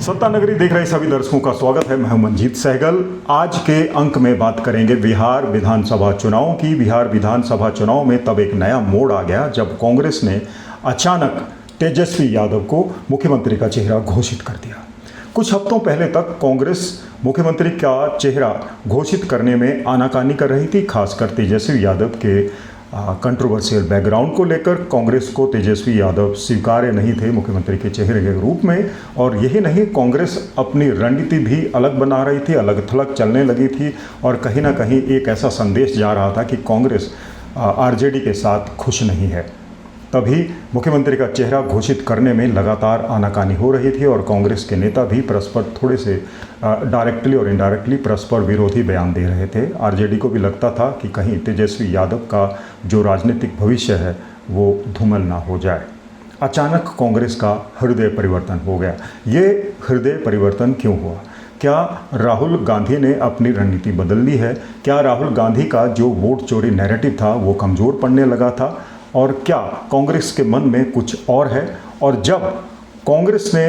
सत्ता नगरी देख रहे सभी दर्शकों का स्वागत है। मैं मंजीत सहगल। आज के अंक में बात करेंगे बिहार विधानसभा चुनाव की। बिहार विधानसभा चुनाव में तब एक नया मोड़ आ गया जब कांग्रेस ने अचानक तेजस्वी यादव को मुख्यमंत्री का चेहरा घोषित कर दिया। कुछ हफ्तों पहले तक कांग्रेस मुख्यमंत्री का चेहरा घोषित करने में आनाकानी कर रही थी, खासकर तेजस्वी यादव के कंट्रोवर्शियल बैकग्राउंड को लेकर। कांग्रेस को तेजस्वी यादव स्वीकार्य नहीं थे मुख्यमंत्री के चेहरे के रूप में। और यही नहीं, कांग्रेस अपनी रणनीति भी अलग बना रही थी, अलग थलग चलने लगी थी और कहीं ना कहीं एक ऐसा संदेश जा रहा था कि कांग्रेस आरजेडी के साथ खुश नहीं है। तभी मुख्यमंत्री का चेहरा घोषित करने में लगातार आनाकानी हो रही थी और कांग्रेस के नेता भी परस्पर थोड़े से डायरेक्टली और इनडायरेक्टली परस्पर विरोधी बयान दे रहे थे। आरजेडी को भी लगता था कि कहीं तेजस्वी यादव का जो राजनीतिक भविष्य है वो धूमल ना हो जाए। अचानक कांग्रेस का हृदय परिवर्तन हो गया। ये हृदय परिवर्तन क्यों हुआ? क्या राहुल गांधी ने अपनी रणनीति बदल ली है? क्या राहुल गांधी का जो वोट चोरी नैरेटिव था वो कमज़ोर पड़ने लगा था? और क्या कांग्रेस के मन में कुछ और है? और जब कांग्रेस ने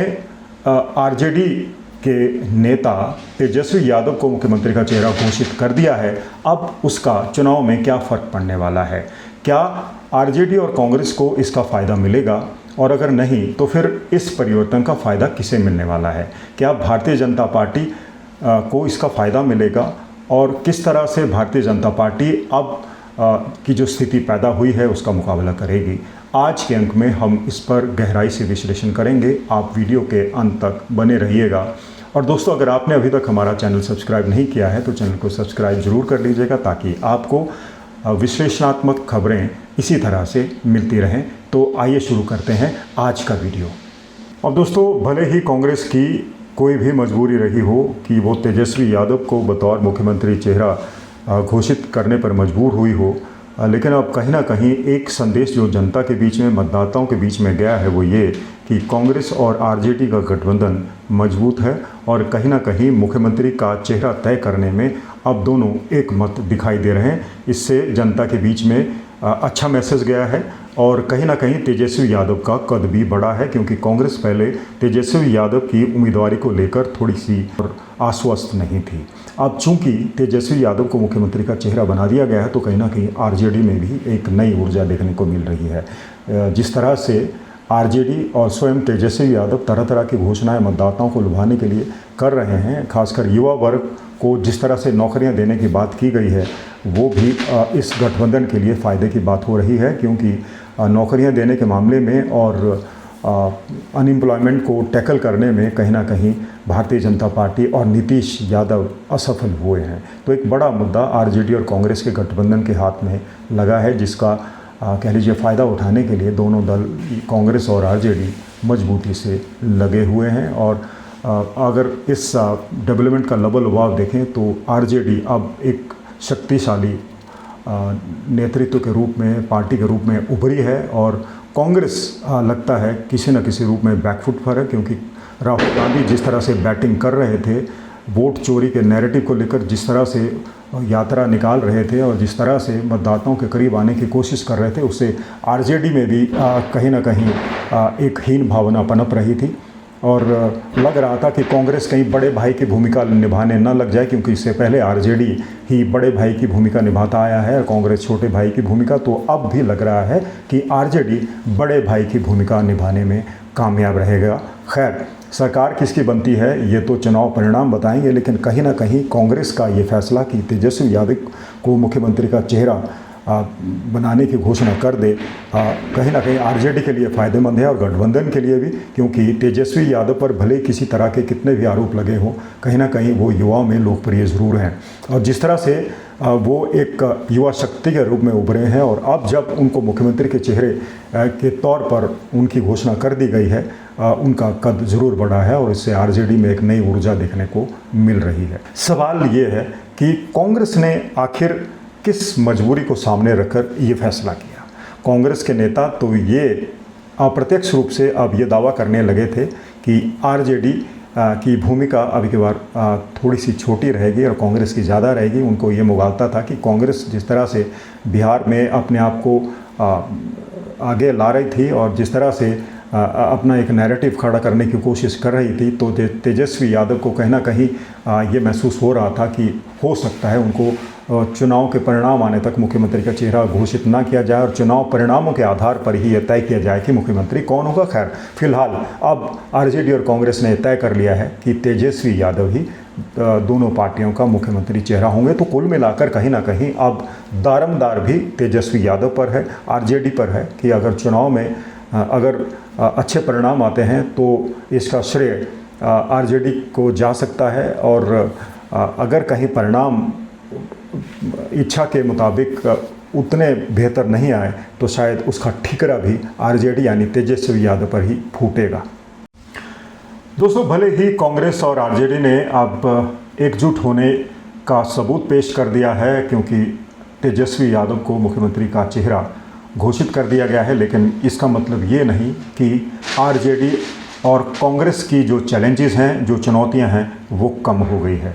आरजेडी के नेता तेजस्वी यादव को मुख्यमंत्री का चेहरा घोषित कर दिया है, अब उसका चुनाव में क्या फ़र्क पड़ने वाला है? क्या आरजेडी और कांग्रेस को इसका फ़ायदा मिलेगा? और अगर नहीं तो फिर इस परिवर्तन का फ़ायदा किसे मिलने वाला है? क्या भारतीय जनता पार्टी को इसका फ़ायदा मिलेगा? और किस तरह से भारतीय जनता पार्टी अब की जो स्थिति पैदा हुई है उसका मुकाबला करेगी? आज के अंक में हम इस पर गहराई से विश्लेषण करेंगे। आप वीडियो के अंत तक बने रहिएगा। और दोस्तों, अगर आपने अभी तक हमारा चैनल सब्सक्राइब नहीं किया है तो चैनल को सब्सक्राइब ज़रूर कर लीजिएगा ताकि आपको विश्लेषणात्मक खबरें इसी तरह से मिलती रहें। तो आइए शुरू करते हैं आज का वीडियो। अब दोस्तों, भले ही कांग्रेस की कोई भी मजबूरी रही हो कि वो तेजस्वी यादव को बतौर मुख्यमंत्री चेहरा घोषित करने पर मजबूर हुई हो, लेकिन अब कहीं ना कहीं एक संदेश जो जनता के बीच में, मतदाताओं के बीच में गया है वो ये कि कांग्रेस और आरजेडी का गठबंधन मजबूत है और कहीं ना कहीं मुख्यमंत्री का चेहरा तय करने में अब दोनों एक मत दिखाई दे रहे हैं। इससे जनता के बीच में अच्छा मैसेज गया है और कहीं ना कहीं तेजस्वी यादव का कद भी बढ़ा है, क्योंकि कांग्रेस पहले तेजस्वी यादव की उम्मीदवारी को लेकर थोड़ी सी आश्वस्त नहीं थी। अब चूंकि तेजस्वी यादव को मुख्यमंत्री का चेहरा बना दिया गया है तो कहीं ना कहीं आरजेडी में भी एक नई ऊर्जा देखने को मिल रही है। जिस तरह से आरजेडी और स्वयं तेजस्वी यादव तरह तरह की घोषणाएं मतदाताओं को लुभाने के लिए कर रहे हैं, खासकर युवा वर्ग को जिस तरह से नौकरियां देने की बात की गई है वो भी इस गठबंधन के लिए फ़ायदे की बात हो रही है, क्योंकि नौकरियां देने के मामले में और अनएम्प्लॉयमेंट को टैकल करने में कहीं ना कहीं भारतीय जनता पार्टी और नीतीश यादव असफल हुए हैं। तो एक बड़ा मुद्दा आरजेडी और कांग्रेस के गठबंधन के हाथ में लगा है, जिसका कह लीजिए फ़ायदा उठाने के लिए दोनों दल, कांग्रेस और आरजेडी, मजबूती से लगे हुए हैं। और अगर इस डेवलपमेंट का लबल देखें तो आरजेडी अब एक शक्तिशाली नेतृत्व के रूप में, पार्टी के रूप में उभरी है और कांग्रेस लगता है किसी न किसी रूप में बैकफुट पर है, क्योंकि राहुल गांधी जिस तरह से बैटिंग कर रहे थे, वोट चोरी के नैरेटिव को लेकर जिस तरह से यात्रा निकाल रहे थे और जिस तरह से मतदाताओं के करीब आने की कोशिश कर रहे थे, उससे आरजेडी में भी कहीं ना कहीं एक हीन भावना पनप रही थी और लग रहा था कि कांग्रेस कहीं बड़े भाई की भूमिका निभाने न लग जाए, क्योंकि इससे पहले आरजेडी ही बड़े भाई की भूमिका निभाता आया है और कांग्रेस छोटे भाई की भूमिका। तो अब भी लग रहा है कि आरजेडी बड़े भाई की भूमिका निभाने में कामयाब रहेगा। खैर, सरकार किसकी बनती है ये तो चुनाव परिणाम बताएंगे, लेकिन कहीं ना कहीं कांग्रेस का ये फैसला कि तेजस्वी यादव को मुख्यमंत्री का चेहरा बनाने की घोषणा कर दे, कहीं ना कहीं आरजेडी के लिए फ़ायदेमंद है और गठबंधन के लिए भी, क्योंकि तेजस्वी यादव पर भले किसी तरह के कितने भी आरोप लगे हों, कहीं ना कहीं वो युवाओं में लोकप्रिय ज़रूर हैं। और जिस तरह से वो एक युवा शक्ति के रूप में उभरे हैं और अब जब उनको मुख्यमंत्री के चेहरे के तौर पर उनकी घोषणा कर दी गई है, उनका कद ज़रूर बढ़ा है और इससे आरजेडी में एक नई ऊर्जा देखने को मिल रही है। सवाल ये है कि कांग्रेस ने आखिर किस मजबूरी को सामने रखकर ये फैसला किया? कांग्रेस के नेता तो ये अप्रत्यक्ष रूप से अब ये दावा करने लगे थे कि आरजेडी की भूमिका अभी की बार थोड़ी सी छोटी रहेगी और कांग्रेस की ज़्यादा रहेगी। उनको ये मुगालता था कि कांग्रेस जिस तरह से बिहार में अपने आप को आगे ला रही थी और जिस तरह से अपना एक नैरेटिव खड़ा करने की कोशिश कर रही थी, तो तेजस्वी यादव को कहीं ना कहीं ये महसूस हो रहा था कि हो सकता है उनको चुनाव के परिणाम आने तक मुख्यमंत्री का चेहरा घोषित ना किया जाए और चुनाव परिणामों के आधार पर ही यह तय किया जाए कि मुख्यमंत्री कौन होगा। खैर, फिलहाल अब आरजेडी और कांग्रेस ने तय कर लिया है कि तेजस्वी यादव ही दोनों पार्टियों का मुख्यमंत्री चेहरा होंगे। तो कुल मिलाकर कहीं ना कहीं अब दारोमदार भी तेजस्वी यादव पर है, आरजेडी पर है कि अगर चुनाव में अगर अच्छे परिणाम आते हैं तो इसका श्रेय आरजेडी को जा सकता है, और अगर कहीं परिणाम इच्छा के मुताबिक उतने बेहतर नहीं आए तो शायद उसका ठिकरा भी आरजेडी यानी तेजस्वी यादव पर ही फूटेगा। दोस्तों, भले ही कांग्रेस और आरजेडी ने अब एकजुट होने का सबूत पेश कर दिया है, क्योंकि तेजस्वी यादव को मुख्यमंत्री का चेहरा घोषित कर दिया गया है, लेकिन इसका मतलब ये नहीं कि आरजेडी और कांग्रेस की जो चैलेंजेस हैं, जो चुनौतियां हैं, वो कम हो गई है।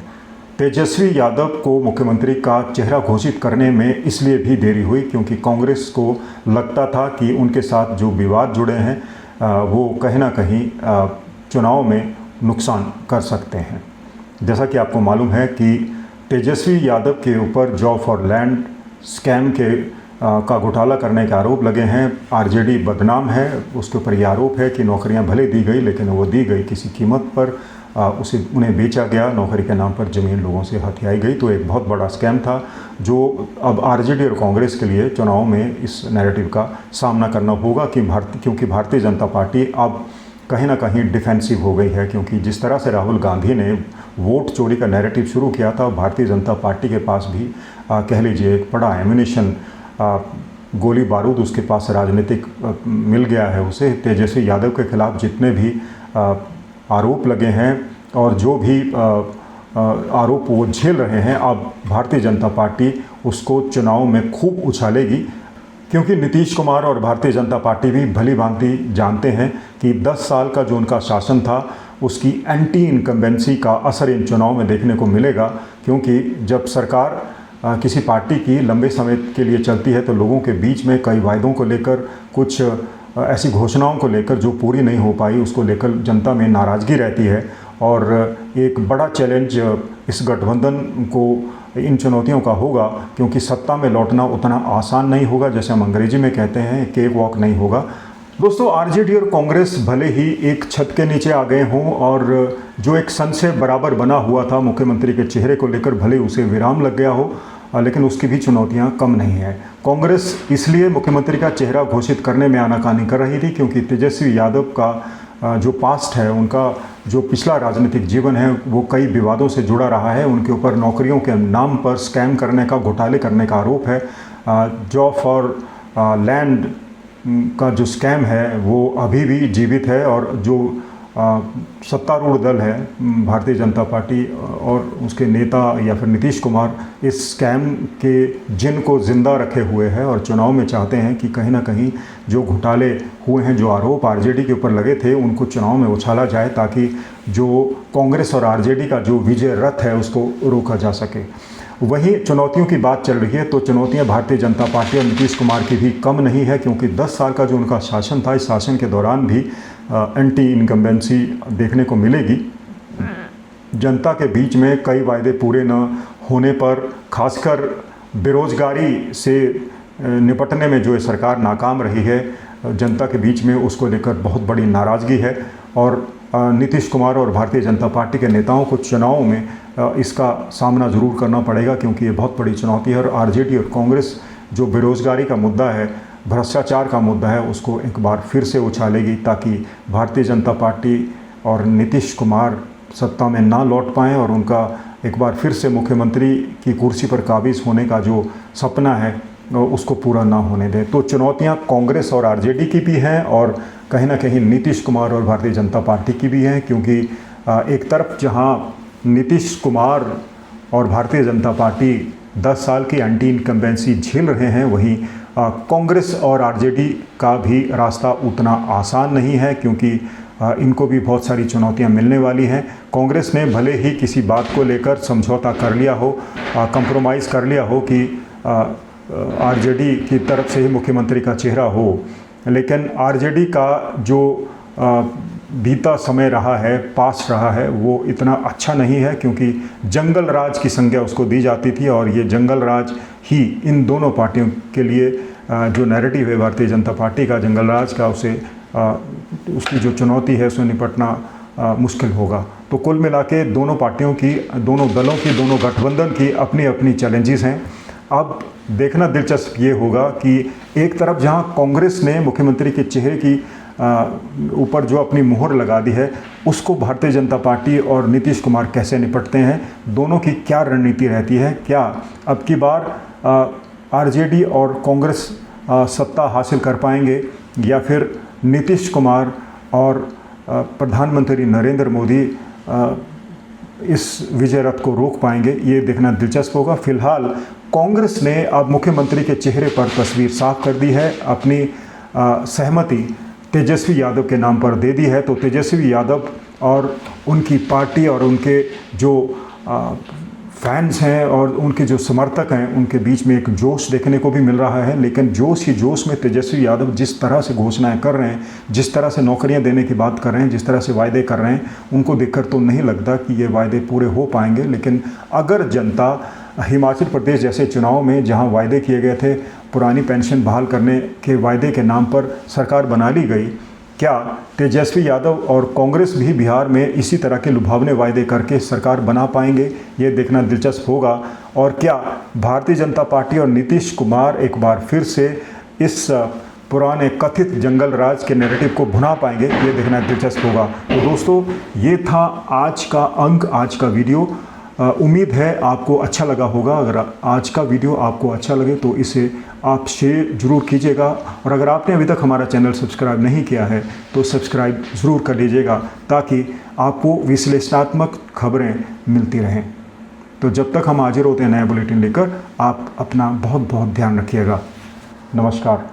तेजस्वी यादव को मुख्यमंत्री का चेहरा घोषित करने में इसलिए भी देरी हुई क्योंकि कांग्रेस को लगता था कि उनके साथ जो विवाद जुड़े हैं वो कहीं ना कहीं चुनाव में नुकसान कर सकते हैं। जैसा कि आपको मालूम है कि तेजस्वी यादव के ऊपर जॉब फॉर लैंड स्कैम का घोटाला करने के आरोप लगे हैं। आरजेडी बदनाम है, उसके ऊपर ये आरोप है कि नौकरियां भले दी गई लेकिन वो दी गई किसी कीमत पर, उन्हें बेचा गया, नौकरी के नाम पर ज़मीन लोगों से हथियाई गई। तो एक बहुत बड़ा स्कैम था जो अब आरजेडी और कांग्रेस के लिए चुनाव में इस नैरेटिव का सामना करना होगा क्योंकि भारतीय जनता पार्टी अब कहीं ना कहीं डिफेंसिव हो गई है, क्योंकि जिस तरह से राहुल गांधी ने वोट चोरी का नैरेटिव शुरू किया था, भारतीय जनता पार्टी के पास भी कह लीजिए एक बड़ा एम्यूनिशन, गोली बारूद उसके पास राजनीतिक मिल गया है उसे। तेजस्वी यादव के खिलाफ जितने भी आरोप लगे हैं और जो भी आरोप वो झेल रहे हैं, अब भारतीय जनता पार्टी उसको चुनाव में खूब उछालेगी, क्योंकि नीतीश कुमार और भारतीय जनता पार्टी भी भली भांति जानते हैं कि 10 साल का जो उनका शासन था उसकी एंटी इनकम्बेंसी का असर इन चुनाव में देखने को मिलेगा। क्योंकि जब सरकार किसी पार्टी की लंबे समय के लिए चलती है तो लोगों के बीच में कई वायदों को लेकर, कुछ ऐसी घोषणाओं को लेकर जो पूरी नहीं हो पाई, उसको लेकर जनता में नाराज़गी रहती है। और एक बड़ा चैलेंज इस गठबंधन को इन चुनौतियों का होगा, क्योंकि सत्ता में लौटना उतना आसान नहीं होगा, जैसे हम अंग्रेजी में कहते हैं केक वॉक नहीं होगा। दोस्तों, आरजेडी और कांग्रेस भले ही एक छत के नीचे आ गए हों और जो एक सन से बराबर बना हुआ था मुख्यमंत्री के चेहरे को लेकर, भले उसे विराम लग गया हो, लेकिन उसकी भी चुनौतियां कम नहीं है। कांग्रेस इसलिए मुख्यमंत्री का चेहरा घोषित करने में आनाकानी कर रही थी क्योंकि तेजस्वी यादव का जो पास्ट है, उनका जो पिछला राजनीतिक जीवन है, वो कई विवादों से जुड़ा रहा है। उनके ऊपर नौकरियों के नाम पर स्कैम करने का, घोटाले करने का आरोप है। जॉब फॉर लैंड का जो स्कैम है वो अभी भी जीवित है, और जो सत्तारूढ़ दल है भारतीय जनता पार्टी और उसके नेता या फिर नीतीश कुमार इस स्कैम के जिन को ज़िंदा रखे हुए हैं और चुनाव में चाहते हैं कि कहीं ना कहीं जो घोटाले हुए हैं, जो आरोप आरजेडी के ऊपर लगे थे, उनको चुनाव में उछाला जाए ताकि जो कांग्रेस और आरजेडी का जो विजय रथ है उसको रोका जा सके। वहीं चुनौतियों की बात चल रही है तो चुनौतियां भारतीय जनता पार्टी और नीतीश कुमार की भी कम नहीं है, क्योंकि 10 साल का जो उनका शासन था, इस शासन के दौरान भी एंटी इनकम्बेंसी देखने को मिलेगी। जनता के बीच में कई वायदे पूरे न होने पर, खासकर बेरोजगारी से निपटने में जो सरकार नाकाम रही है, जनता के बीच में उसको लेकर बहुत बड़ी नाराज़गी है। और नीतीश कुमार और भारतीय जनता पार्टी के नेताओं को चुनाव में इसका सामना ज़रूर करना पड़ेगा, क्योंकि ये बहुत बड़ी चुनौती है। और आरजेडी और कांग्रेस जो बेरोज़गारी का मुद्दा है, भ्रष्टाचार का मुद्दा है, उसको एक बार फिर से उछालेगी ताकि भारतीय जनता पार्टी और नीतीश कुमार सत्ता में ना लौट पाएँ और उनका एक बार फिर से मुख्यमंत्री की कुर्सी पर काबिज होने का जो सपना है उसको पूरा ना होने दें। तो चुनौतियां कांग्रेस और आरजेडी की भी हैं और कहीं ना कहीं नीतीश कुमार और भारतीय जनता पार्टी की भी हैं, क्योंकि एक तरफ जहां नीतीश कुमार और भारतीय जनता पार्टी 10 साल की एंटी इनकम्बेंसी झेल रहे हैं, वहीं कांग्रेस और आरजेडी का भी रास्ता उतना आसान नहीं है, क्योंकि इनको भी बहुत सारी चुनौतियां मिलने वाली हैं। कांग्रेस ने भले ही किसी बात को लेकर समझौता कर लिया हो, कंप्रोमाइज़ कर लिया हो कि आरजेडी की तरफ से ही मुख्यमंत्री का चेहरा हो, लेकिन आरजेडी का जो बीता समय रहा है, पास रहा है, वो इतना अच्छा नहीं है, क्योंकि जंगल राज की संज्ञा उसको दी जाती थी और ये जंगल राज ही इन दोनों पार्टियों के लिए जो नैरेटिव है भारतीय जनता पार्टी का जंगल राज का, उसे उसकी जो चुनौती है उससे निपटना मुश्किल होगा। तो कुल मिला के दोनों पार्टियों की, दोनों दलों की, दोनों गठबंधन की अपनी अपनी चैलेंजेस हैं। अब देखना दिलचस्प ये होगा कि एक तरफ जहां कांग्रेस ने मुख्यमंत्री के चेहरे की ऊपर जो अपनी मोहर लगा दी है, उसको भारतीय जनता पार्टी और नीतीश कुमार कैसे निपटते हैं, दोनों की क्या रणनीति रहती है, क्या अब की बार आरजेडी और कांग्रेस सत्ता हासिल कर पाएंगे या फिर नीतीश कुमार और प्रधानमंत्री नरेंद्र मोदी इस विजय रथ को रोक पाएंगे, ये देखना दिलचस्प होगा। फिलहाल कांग्रेस ने अब मुख्यमंत्री के चेहरे पर तस्वीर साफ कर दी है, अपनी सहमति तेजस्वी यादव के नाम पर दे दी है। तो तेजस्वी यादव और उनकी पार्टी और उनके जो फैंस हैं और उनके जो समर्थक हैं, उनके बीच में एक जोश देखने को भी मिल रहा है। लेकिन जोश ही जोश में तेजस्वी यादव जिस तरह से घोषणाएं कर रहे हैं, जिस तरह से नौकरियां देने की बात कर रहे हैं, जिस तरह से वायदे कर रहे हैं, उनको देखकर तो नहीं लगता कि ये वायदे पूरे हो पाएंगे। लेकिन अगर जनता हिमाचल प्रदेश जैसे चुनाव में जहां वायदे किए गए थे, पुरानी पेंशन बहाल करने के वायदे के नाम पर सरकार बना ली गई, क्या तेजस्वी यादव और कांग्रेस भी बिहार में इसी तरह के लुभावने वायदे करके सरकार बना पाएंगे, ये देखना दिलचस्प होगा। और क्या भारतीय जनता पार्टी और नीतीश कुमार एक बार फिर से इस पुराने कथित जंगल राज के नैरेटिव को भुना पाएंगे, ये देखना दिलचस्प होगा। तो दोस्तों, ये था आज का अंक, आज का वीडियो। उम्मीद है आपको अच्छा लगा होगा। अगर आज का वीडियो आपको अच्छा लगे तो इसे आप शेयर ज़रूर कीजिएगा, और अगर आपने अभी तक हमारा चैनल सब्सक्राइब नहीं किया है तो सब्सक्राइब ज़रूर कर लीजिएगा, ताकि आपको विश्लेषणात्मक खबरें मिलती रहें। तो जब तक हम हाजिर होते हैं नया बुलेटिन लेकर, आप अपना बहुत बहुत ध्यान रखिएगा। नमस्कार।